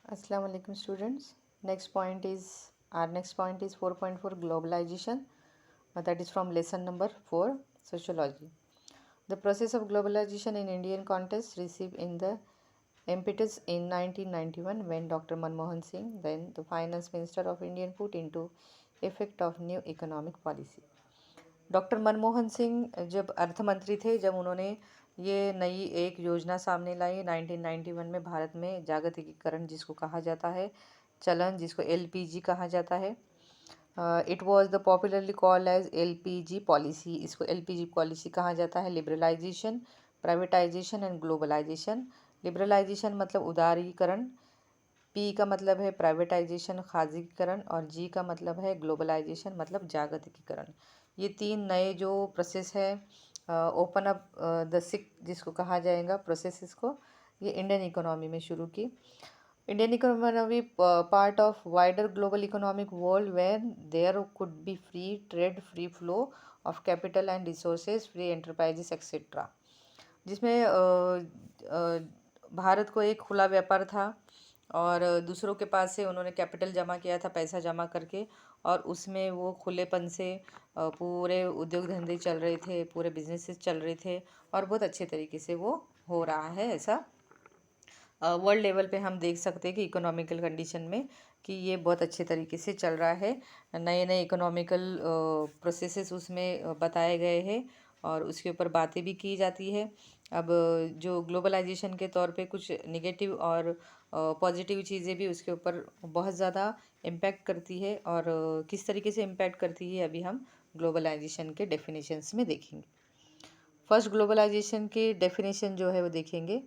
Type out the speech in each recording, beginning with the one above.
Assalamu alaikum students. Next point is 4.4 globalization. That is from lesson number 4 sociology. The process of globalization in Indian context received in the impetus in 1991 when Dr. Manmohan Singh, then the finance minister of India, put into effect of new economic policy. Doctor Manmohan Singh जब अर्थ मंत्री थे, जब उन्होंने ये नई एक योजना सामने लाई 1991 में भारत में जागतिकीकरण जिसको कहा जाता है, चलन जिसको एलपीजी कहा जाता है। It was the popularly called as LPG policy. इसको एलपीजी पॉलिसी कहा जाता है। Liberalisation, privatisation and globalisation. Liberalisation मतलब उदारीकरण, पी का मतलब है प्राइवेटाइजेशन खाजगीकरण, और जी का मतलब है ग्लोबलाइजेशन मतलब जागतिकीकरण। ये तीन नए जो प्रोसेस है ओपन अप द सिक जिसको कहा जाएगा प्रोसेस को, ये इंडियन इकोनॉमी में शुरू की। Indian economy part of wider global economic world where there could be free trade, free flow of capital and resources, free enterprises etcetera. जिसमें भारत को एक खुला व्यापार था और दूसरों के पास से उन्होंने कैपिटल जमा किया था, पैसा जमा करके, और उसमें वो खुलेपन से पूरे उद्योग धंधे चल रहे थे, पूरे बिजनेसेस चल रहे थे, और बहुत अच्छे तरीके से वो हो रहा है। ऐसा वर्ल्ड लेवल पे हम देख सकते हैं कि इकोनॉमिकल कंडीशन में कि ये बहुत अच्छे तरीके से चल रहा है। नए नए इकोनॉमिकल प्रोसेसेस उसमें बताए गए हैं और उसके ऊपर बातें भी की जाती है। अब जो ग्लोबलाइजेशन के तौर पे कुछ नेगेटिव और पॉजिटिव चीज़ें भी उसके ऊपर बहुत ज़्यादा इम्पैक्ट करती है, और किस तरीके से इम्पैक्ट करती है अभी हम ग्लोबलाइजेशन के डेफिनेशंस में देखेंगे। फर्स्ट ग्लोबलाइजेशन की डेफिनेशन जो है वो देखेंगे।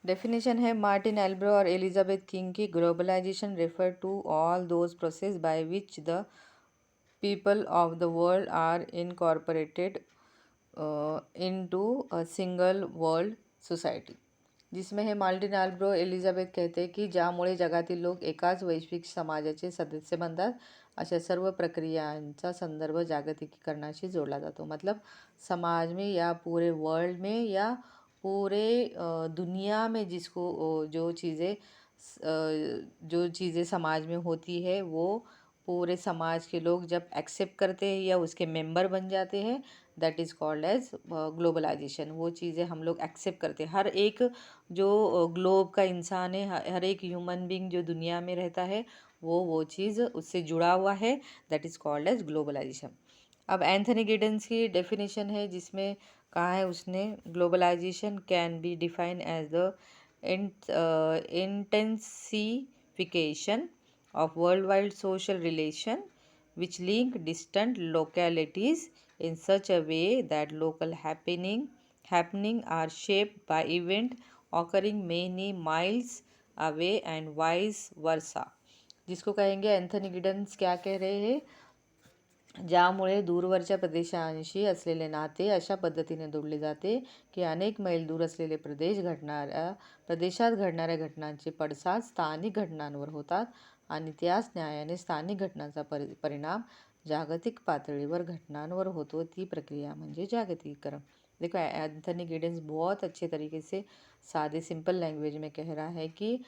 डेफिनेशन है मार्टिन एल्ब्रो और एलिजाबेथ किंग की। Globalisation refer to all those process by which the people of the world are incorporated into a single world society. जिसमें है मार्टिन एल्ब्रो एलिझाबेथ कहते की ज्यामुळे जगातील लोक एकाच वैश्विक समाजाचे सदस्य बनतात, अशा सर्व प्रक्रियांचा संदर्भ जागतिकीकरणाशी जोडला जातो। मतलब समाज में या पूरे वर्ल्ड में या पूरे दुनिया में जिसको जो चीज़ें समाज में होती है वो पूरे समाज के लोग जब एक्सेप्ट करते हैं या उसके मेंबर बन जाते हैं, that is called as globalisation. वो चीज़ें हम लोग एक्सेप्ट करते हैं। हर एक जो ग्लोब का इंसान है, हर एक ह्यूमन बीइंग जो दुनिया में रहता है, वो चीज़ उससे जुड़ा हुआ है, that is called as globalisation. अब एंथनी गिडेंस की डेफिनेशन है जिसमें कहा है उसने globalisation can be define as the intensification of worldwide social relation which link distant localities in such a way that local happening are shaped by event occurring many miles away and vice versa। जिसको कहेंगे Anthony Giddens क्या कह रहे हैं, ज्यामुळे दूरवरच्या प्रदेशांशी असलेले नाते अशा पद्धतीने जोडले जाते की अनेक मैल दूर असलेले प्रदेशात घडणाऱ्या घटनांचे पडसाद स्थानिक घटनांवर होतात आणि त्याच न्यायाने स्थानिक घटनांचा परिणाम जागतिक पातळीवर घटनांवर होतो। ती प्रक्रिया म्हणजे जागतिकीकरण। देखो एंथनी गिडेंस बहुत अच्छे तरीके से सादे सिंपल लैंग्वेज में कह रहा है कि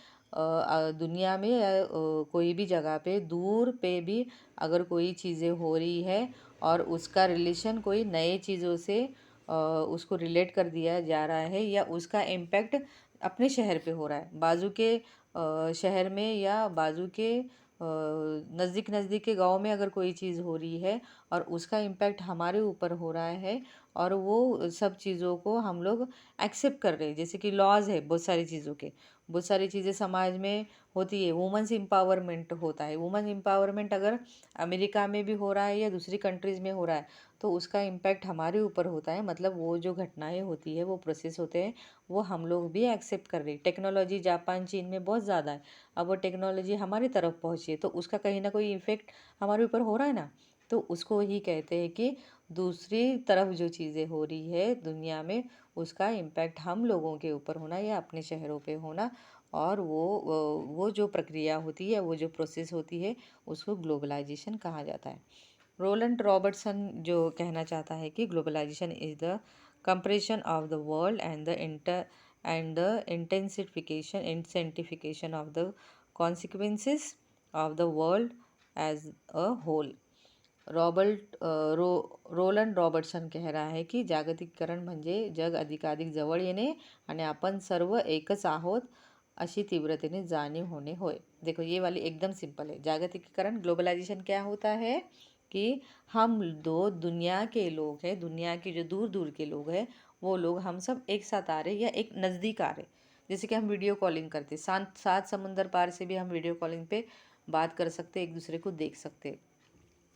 दुनिया में या कोई भी जगह पे दूर पे भी अगर कोई चीज़ें हो रही है और उसका रिलेशन कोई नए चीज़ों से उसको रिलेट कर दिया जा रहा है या उसका इम्पैक्ट अपने शहर पे हो रहा है, बाजू के शहर में या बाजू के नज़दीक नज़दीक के गांव में अगर कोई चीज़ हो रही है और उसका इम्पैक्ट हमारे ऊपर हो रहा है और वो सब चीज़ों को हम लोग एक्सेप्ट कर रहे हैं। जैसे कि लॉज है बहुत सारी चीज़ों के, बहुत सारी चीज़ें समाज में होती है। वुमेंस एम्पावरमेंट होता है। वुमेन एम्पावरमेंट अगर अमेरिका में भी हो रहा है या दूसरी कंट्रीज़ में हो रहा है तो उसका इम्पैक्ट हमारे ऊपर होता है। मतलब वो जो घटनाएं होती है, वो प्रोसेस होते हैं, वो हम लोग भी एक्सेप्ट कर रहे हैं। टेक्नोलॉजी जापान चीन में बहुत ज़्यादा है, अब वो टेक्नोलॉजी हमारी तरफ पहुँची है तो उसका कहीं ना कोई इफ़ेक्ट हमारे ऊपर हो रहा है ना। तो उसको ही कहते हैं कि दूसरी तरफ जो चीज़ें हो रही है दुनिया में उसका इम्पैक्ट हम लोगों के ऊपर होना या अपने शहरों पे होना, और वो जो प्रक्रिया होती है, वो जो प्रोसेस होती है, उसको ग्लोबलाइजेशन कहा जाता है। रोलैंड रॉबर्टसन जो कहना चाहता है कि globalisation is the compression of the world and the and the intensification of the consequences of the world as a whole. Roland Robertson कह रहा आहे की जागतिकीकरण म्हणजे जग अधिकाधिक जवळ येणे आणि आपण सर्व एकच आहोत अशी तीव्रतेने जाणीव होणे होय. देखो ये वाली एकदम सिंपल है. जागतिकीकरण ग्लोबलाइजेशन क्या होता है कि हम दो दुनिया के लोग हैं, दुनिया के जो दूर दूर के लोग हैं वो लोग हम सब एक साथ आ रहे या एक नज़दीक आ रहे. जैसे कि हम वीडियो कॉलिंग करते, सात सात समुंदर पार से भी हम वीडियो कॉलिंग पे बात कर सकते, एक दूसरे को देख सकते.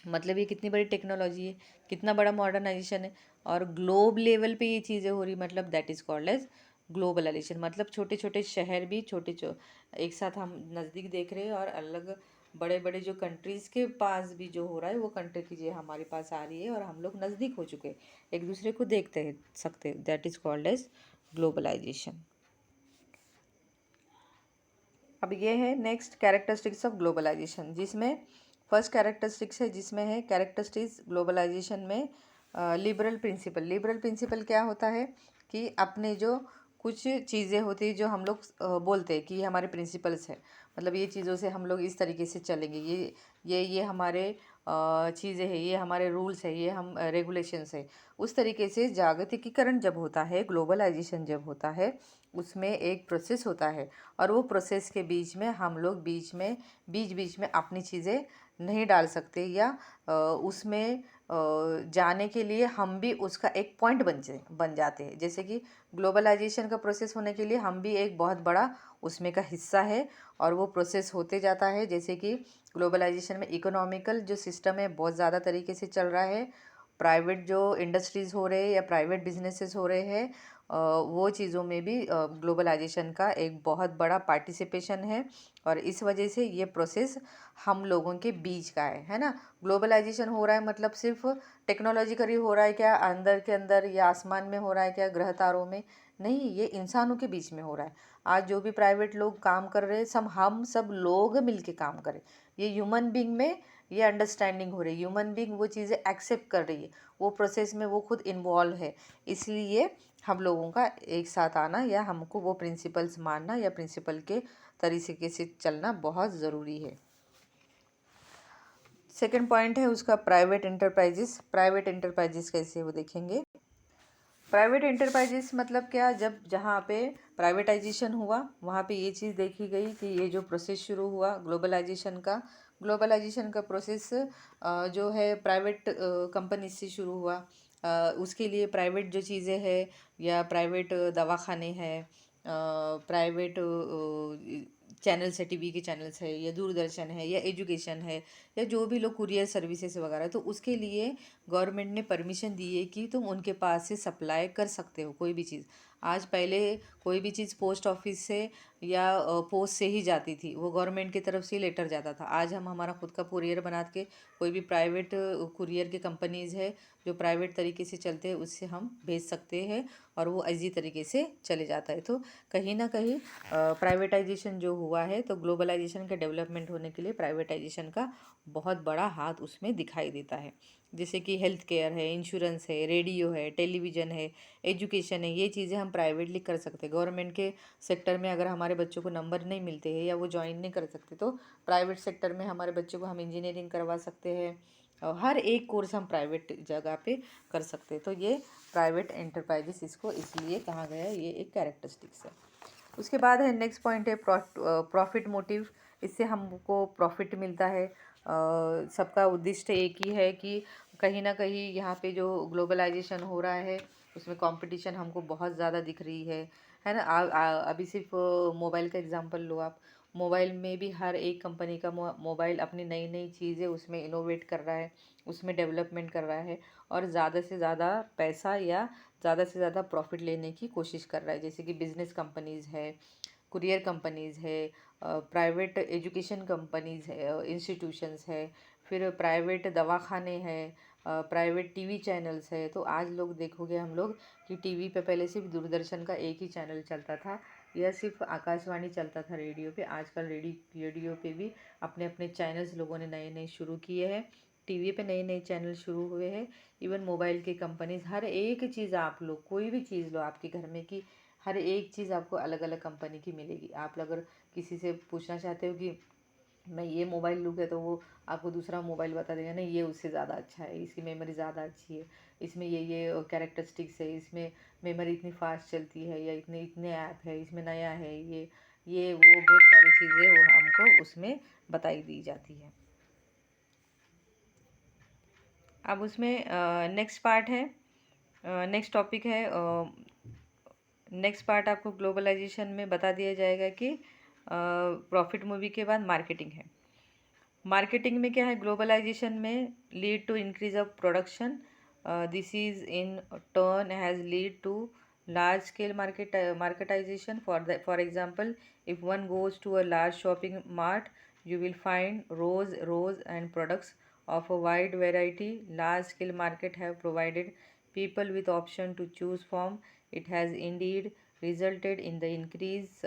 मतलब ये कितनी बड़ी टेक्नोलॉजी है, कितना बड़ा मॉडर्नाइजेशन है. और ग्लोब लेवल पे ये चीज़ें हो रही, मतलब that is called as globalisation. मतलब छोटे छोटे शहर भी एक साथ हम नज़दीक देख रहे हैं और अलग बड़े बड़े जो कंट्रीज़ के पास भी जो हो रहा है वो कंट्री की चीज़ें हमारे पास आ रही है और हम लोग नज़दीक हो चुके हैं, एक दूसरे को देखते हैं सकते. That is called as globalisation. अब ये है नेक्स्ट कैरेक्टरिस्टिक्स ऑफ ग्लोबलाइजेशन, जिसमें फर्स्ट कैरेक्टरिस्टिक्स है जिसमें है कैरेक्टरिस्टिक्स ग्लोबलाइजेशन में लिबरल प्रिंसिपल. लिबरल प्रिंसिपल क्या होता है कि अपने जो कुछ चीज़ें होती है जो हम लोग बोलते हैं कि ये हमारे प्रिंसिपल्स है, मतलब ये चीज़ों से हम लोग इस तरीके से चलेंगे, ये हमारे चीज़ें हैं, ये हमारे रूल्स है, ये हम रेगुलेशंस है. उस तरीके से जागतिकीकरण जब होता है, ग्लोबलाइजेशन जब होता है, उसमें एक प्रोसेस होता है और वो प्रोसेस के बीच में हम लोग बीच बीच में अपनी चीज़ें नहीं डाल सकते या उसमें जाने के लिए हम भी उसका एक पॉइंट बन जाते हैं. जैसे कि ग्लोबलाइजेशन का प्रोसेस होने के लिए हम भी एक बहुत बड़ा उसमें का हिस्सा है और वो प्रोसेस होते जाता है. जैसे कि ग्लोबलाइजेशन में इकोनॉमिकल जो सिस्टम है बहुत ज़्यादा तरीके से चल रहा है. प्राइवेट जो इंडस्ट्रीज़ हो रहे हैं या प्राइवेट बिजनेसेस हो रहे हैं, वो चीज़ों में भी ग्लोबलाइजेशन का एक बहुत बड़ा पार्टिसिपेशन है और इस वजह से ये प्रोसेस हम लोगों के बीच का है ना. ग्लोबलाइजेशन हो रहा है मतलब सिर्फ टेक्नोलॉजिकली हो रहा है क्या, अंदर के अंदर या आसमान में हो रहा है क्या, ग्रह तारों में नहीं, ये इंसानों के बीच में हो रहा है. आज जो भी प्राइवेट लोग काम कर रहे हैं हम सब लोग मिलके काम करें, ये ह्यूमन बींग में ये अंडरस्टैंडिंग हो रही है. ह्यूमन बींग वो चीज़ें एक्सेप्ट कर रही है, वो प्रोसेस में वो खुद इन्वॉल्व है. इसलिए हम लोगों का एक साथ आना या हमको वो प्रिंसिपल्स मानना या प्रिंसिपल के तरीके से चलना बहुत ज़रूरी है. सेकंड पॉइंट है उसका प्राइवेट एंटरप्राइजेस. प्राइवेट एंटरप्राइजेस कैसे वो देखेंगे. प्राइवेट एंटरप्राइजेस मतलब क्या, जब जहाँ पे प्राइवेटाइजेशन हुआ वहाँ पे ये चीज़ देखी गई कि ये जो प्रोसेस शुरू हुआ ग्लोबलाइजेशन का प्रोसेस जो है प्राइवेट कंपनी से शुरू हुआ. उसके लिए प्राइवेट जो चीज़ें हैं या प्राइवेट दवाखाने हैं, प्राइवेट चैनल्स है, टीवी के चैनल्स है या दूरदर्शन है या एजुकेशन है या जो भी लोग कुरियर सर्विसेज वगैरह, तो उसके लिए गवर्नमेंट ने परमिशन दी है कि तुम उनके पास से सप्लाई कर सकते हो कोई भी चीज़. आज पहले कोई भी चीज़ पोस्ट ऑफिस से या पोस्ट से ही जाती थी, वो गवर्नमेंट की तरफ से ही लेटर जाता था. आज हम हमारा खुद का कुरियर बना के कोई भी प्राइवेट कुरियर के कंपनीज़ है जो प्राइवेट तरीके से चलते हैं उससे हम भेज सकते हैं और वो इजी तरीके से चले जाता है. तो कहीं ना कहीं प्राइवेटाइजेशन जो हुआ है, तो ग्लोबलाइजेशन का डेवलपमेंट होने के लिए प्राइवेटाइजेशन का बहुत बड़ा हाथ उसमें दिखाई देता है. जैसे कि हेल्थ केयर है, इंश्योरेंस है, रेडियो है, टेलीविज़न है, एजुकेशन है, ये चीज़ें हम प्राइवेटली कर सकते हैं. गवर्नमेंट के सेक्टर में अगर हमारे बच्चों को नंबर नहीं मिलते हैं या वो ज्वाइन नहीं कर सकते, तो प्राइवेट सेक्टर में हमारे बच्चों को हम इंजीनियरिंग करवा सकते हैं. हर एक कोर्स हम प्राइवेट जगह पे कर सकते हैं. तो ये प्राइवेट एंटरप्राइजेस इसको इसलिए कहा गया है, ये एक कैरेक्टरिस्टिक्स है. उसके बाद है नेक्स्ट पॉइंट है प्रॉफिट मोटिव. इससे हमको प्रॉफिट मिलता है. सबका उद्देश्य एक ही है कि कहीं ना कहीं यहाँ पे जो ग्लोबलाइजेशन हो रहा है उसमें कंपटीशन हमको बहुत ज़्यादा दिख रही है ना. अभी सिर्फ मोबाइल का एग्जांपल लो आप. मोबाइल में भी हर एक कंपनी का मोबाइल अपनी नई नई चीज़ें उसमें इनोवेट कर रहा है, उसमें डेवलपमेंट कर रहा है और ज़्यादा से ज़्यादा पैसा या ज़्यादा से ज़्यादा प्रॉफिट लेने की कोशिश कर रहा है. जैसे कि बिजनेस कंपनीज़ है, कुरियर कंपनीज़ है, प्राइवेट एजुकेशन कंपनीज़ है, इंस्टीट्यूशंस है, फिर प्राइवेट दवाखाने हैं, प्राइवेट टीवी चैनल्स है. तो आज लोग देखोगे हम लोग कि टीवी पे पहले सिर्फ दूरदर्शन का एक ही चैनल चलता था या सिर्फ आकाशवाणी चलता था रेडियो पे. आजकल रेडियो पे भी अपने अपने चैनल्स लोगों ने नए नए शुरू किए हैं. टीवी पे नए नए चैनल शुरू हुए हैं. इवन मोबाइल की कंपनीज, हर एक चीज़ आप लोग कोई भी चीज़ लो आपके घर में कि हर एक चीज़ आपको अलग अलग कंपनी की मिलेगी। आप अगर किसी से पूछना चाहते हो कि मैं ये मोबाइल लूँगा, तो वो आपको दूसरा मोबाइल बता देगा, नहीं ये उससे ज़्यादा अच्छा है, इसकी मेमोरी ज़्यादा अच्छी है, इसमें ये कैरेक्टरिस्टिक्स है, इसमें मेमोरी इतनी फास्ट चलती है, या इतने इतने ऐप है, इसमें नया है, ये वो बहुत सारी चीज़ें वो हमको उसमें बताई दी जाती है। अब उसमें नेक्स्ट पार्ट है, नेक्स्ट टॉपिक है, नेक्स्ट पार्ट आपको ग्लोबलाइजेशन में बता दिया जाएगा कि प्रॉफिट मूवी के बाद मार्केटिंग है। मार्केटिंग में क्या है, ग्लोबलाइजेशन में lead to increase of production, this is in turn has lead to large scale marketization. For example, if one goes to a large shopping mart, you will find rows and products of a wide variety. Large scale market have provided people with option to choose from. It has indeed resulted in the increased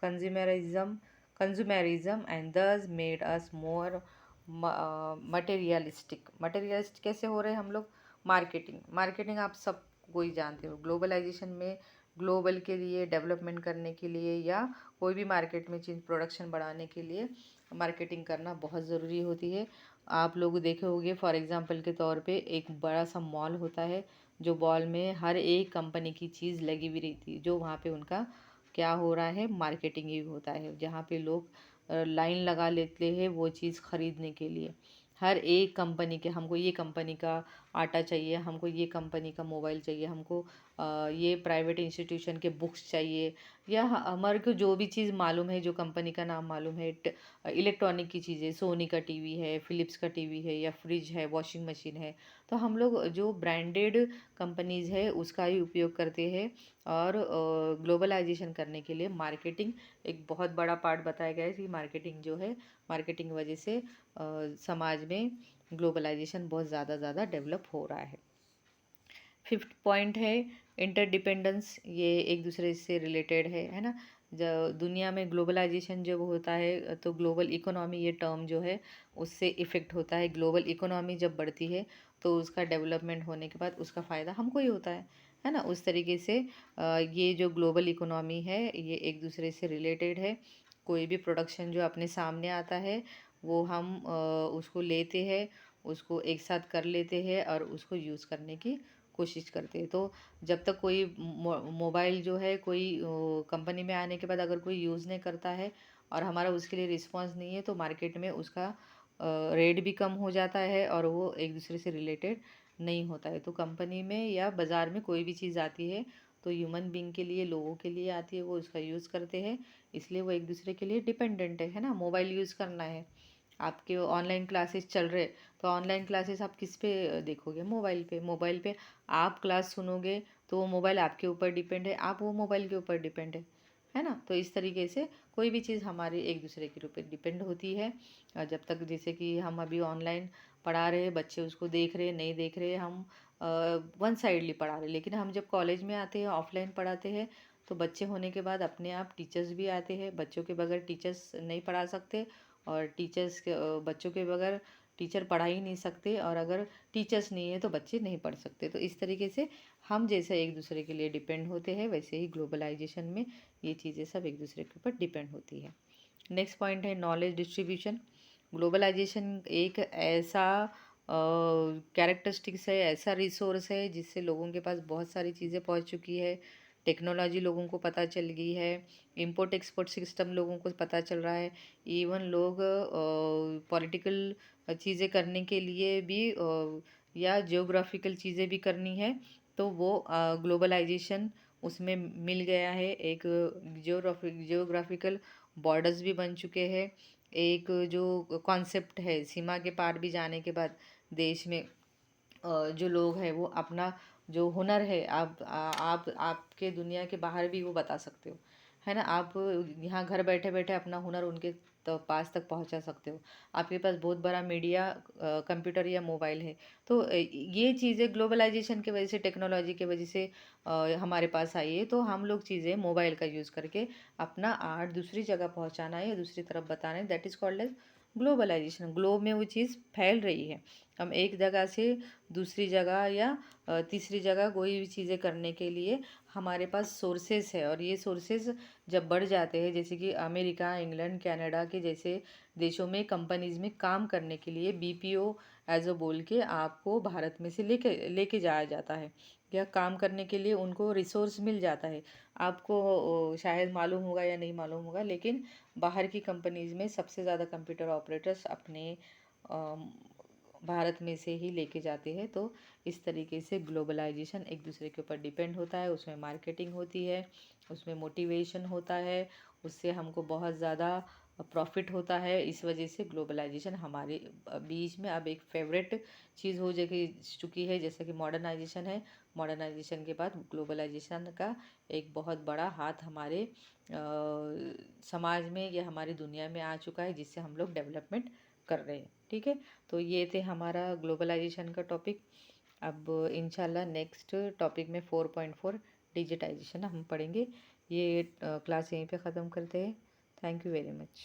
consumerism and thus made us more materialistic. Materialist कैसे हो रहे हैं हम लोग, marketing आप सब कोई जानते हो। ग्लोबलाइजेशन में ग्लोबल के लिए डेवलपमेंट करने के लिए या कोई भी मार्केट में चीज़ प्रोडक्शन बढ़ाने के लिए मार्केटिंग करना बहुत ज़रूरी होती है। आप लोग देखे होंगे, फॉर एग्जांपल के तौर पे एक बड़ा सा मॉल होता है, जो मॉल में हर एक कंपनी की चीज़ लगी हुई रहती है, जो वहाँ पे उनका क्या हो रहा है, मार्केटिंग ही होता है, जहाँ पे लोग लाइन लगा लेते हैं वो चीज़ ख़रीदने के लिए। हर एक कंपनी के, हमको ये कंपनी का आटा चाहिए, हमको ये कंपनी का मोबाइल चाहिए, हमको ये प्राइवेट इंस्टीट्यूशन के बुक्स चाहिए, या हमारे को जो भी चीज़ मालूम है, जो कंपनी का नाम मालूम है, इलेक्ट्रॉनिक की चीज़ें, सोनी का टीवी है, फिलिप्स का टीवी है, या फ्रिज है, वॉशिंग मशीन है, तो हम लोग जो ब्रांडेड कंपनीज़ है उसका ही उपयोग करते हैं। और ग्लोबलाइजेशन करने के लिए मार्केटिंग एक बहुत बड़ा पार्ट बताया गया है कि मार्केटिंग जो है, मार्केटिंग वजह से समाज में ग्लोबलाइजेशन बहुत ज़्यादा डेवलप हो रहा है। फिफ्थ पॉइंट है इंटरडिपेंडेंस, ये एक दूसरे से रिलेटेड है ना। जब दुनिया में ग्लोबलाइजेशन जब होता है तो ग्लोबल इकोनॉमी, ये टर्म जो है उससे इफ़ेक्ट होता है। ग्लोबल इकोनॉमी जब बढ़ती है तो उसका डेवलपमेंट होने के बाद उसका फ़ायदा हमको ही होता है ना। उस तरीके से ये जो ग्लोबल इकोनॉमी है ये एक दूसरे से रिलेटेड है। कोई भी प्रोडक्शन जो अपने सामने आता है वो हम उसको लेते हैं, उसको एक साथ कर लेते हैं और उसको यूज़ करने की कोशिश करते हैं। तो जब तक कोई मोबाइल जो है, कोई कंपनी में आने के बाद अगर कोई यूज़ नहीं करता है और हमारा उसके लिए रिस्पॉन्स नहीं है, तो मार्केट में उसका रेट भी कम हो जाता है और वो एक दूसरे से रिलेटेड नहीं होता है। तो कंपनी में या बाज़ार में कोई भी चीज़ आती है तो ह्यूमन बींग के लिए, लोगों के लिए आती है, वो उसका यूज़ करते हैं, इसलिए वो एक दूसरे के लिए डिपेंडेंट है ना। मोबाइल यूज़ करना है, आपके ऑनलाइन क्लासेस चल रहे, तो ऑनलाइन क्लासेस आप किस पे देखोगे, मोबाइल पे आप क्लास सुनोगे, तो वो मोबाइल आपके ऊपर डिपेंड है, आप वो मोबाइल के ऊपर डिपेंड है ना। तो इस तरीके से कोई भी चीज़ हमारी एक दूसरे के ऊपर डिपेंड होती है। जब तक जैसे कि हम अभी ऑनलाइन पढ़ा रहे हैं, बच्चे उसको देख रहे नहीं देख रहे, हम वन साइडली पढ़ा रहे, लेकिन हम जब कॉलेज में आते हैं, ऑफलाइन पढ़ाते हैं, तो बच्चे होने के बाद अपने आप टीचर्स भी आते हैं। बच्चों के बगैर टीचर्स नहीं पढ़ा सकते, और टीचर्स के बच्चों के बगैर टीचर पढ़ा ही नहीं सकते, और अगर टीचर्स नहीं है तो बच्चे नहीं पढ़ सकते। तो इस तरीके से हम जैसे एक दूसरे के लिए डिपेंड होते हैं, वैसे ही ग्लोबलाइजेशन में ये चीज़ें सब एक दूसरे के ऊपर डिपेंड होती है। नेक्स्ट पॉइंट है नॉलेज डिस्ट्रीब्यूशन। ग्लोबलाइजेशन एक ऐसा कैरेक्टरिस्टिक्स है, ऐसा रिसोर्स है जिससे लोगों के पास बहुत सारी चीज़ें पहुंच चुकी है। टेक्नोलॉजी लोगों को पता चल गई है, इंपोर्ट एक्सपोर्ट सिस्टम लोगों को पता चल रहा है। इवन लोग पॉलिटिकल चीज़ें करने के लिए भी या जियोग्राफिकल चीज़ें भी करनी है, तो वो ग्लोबलाइजेशन उसमें मिल गया है। एक जियोग्राफिकल बॉर्डर्स भी बन चुके हैं। एक जो कॉन्सेप्ट है, सीमा के पार भी जाने के बाद देश में जो लोग हैं वो अपना जो हुनर है, आप आपके दुनिया के बाहर भी वो बता सकते हो, है ना। आप यहाँ घर बैठे बैठे अपना हुनर उनके पास तक पहुँचा सकते हो। आपके पास बहुत बड़ा मीडिया कंप्यूटर या मोबाइल है। तो ये चीज़ें ग्लोबलाइजेशन की वजह से, टेक्नोलॉजी की वजह से हमारे पास आई है। तो हम लोग चीज़ें मोबाइल का यूज़ करके अपना आर्ट दूसरी जगह पहुँचाना है या दूसरी तरफ बताना है, that is called as globalisation, globe में वो चीज़ फैल रही है। हम एक जगह से दूसरी जगह या तीसरी जगह कोई भी चीज़ें करने के लिए हमारे पास सोर्सेस है, और ये सोर्सेस जब बढ़ जाते हैं, जैसे कि अमेरिका, इंग्लैंड, कनाडा के जैसे देशों में कंपनीज में काम करने के लिए बीपीओ एज अ बोल के आपको भारत में से लेके लेके जाया जाता है, या काम करने के लिए उनको रिसोर्स मिल जाता है। आपको शायद मालूम होगा या नहीं मालूम होगा, लेकिन बाहर की कंपनीज में सबसे ज़्यादा कंप्यूटर ऑपरेटर्स अपने अम, भारत में से ही लेके जाते हैं। तो इस तरीके से ग्लोबलाइजेशन एक दूसरे के ऊपर डिपेंड होता है, उसमें मार्केटिंग होती है, उसमें मोटिवेशन होता है, उससे हमको बहुत ज़्यादा प्रॉफिट होता है। इस वजह से ग्लोबलाइजेशन हमारे बीच में अब एक फेवरेट चीज़ हो चुकी है, जैसा कि मॉडर्नाइजेशन है। मॉडर्नाइजेशन के बाद ग्लोबलाइजेशन का एक बहुत बड़ा हाथ हमारे समाज में या हमारी दुनिया में आ चुका है, जिससे हम लोग डेवलपमेंट कर रहे हैं। ठीक है, तो ये थे हमारा ग्लोबलाइजेशन का टॉपिक। अब इंशाल्लाह नेक्स्ट टॉपिक में 4.4 डिजिटाइजेशन हम पढ़ेंगे। ये क्लास यहीं पे ख़त्म करते हैं। Thank you very much.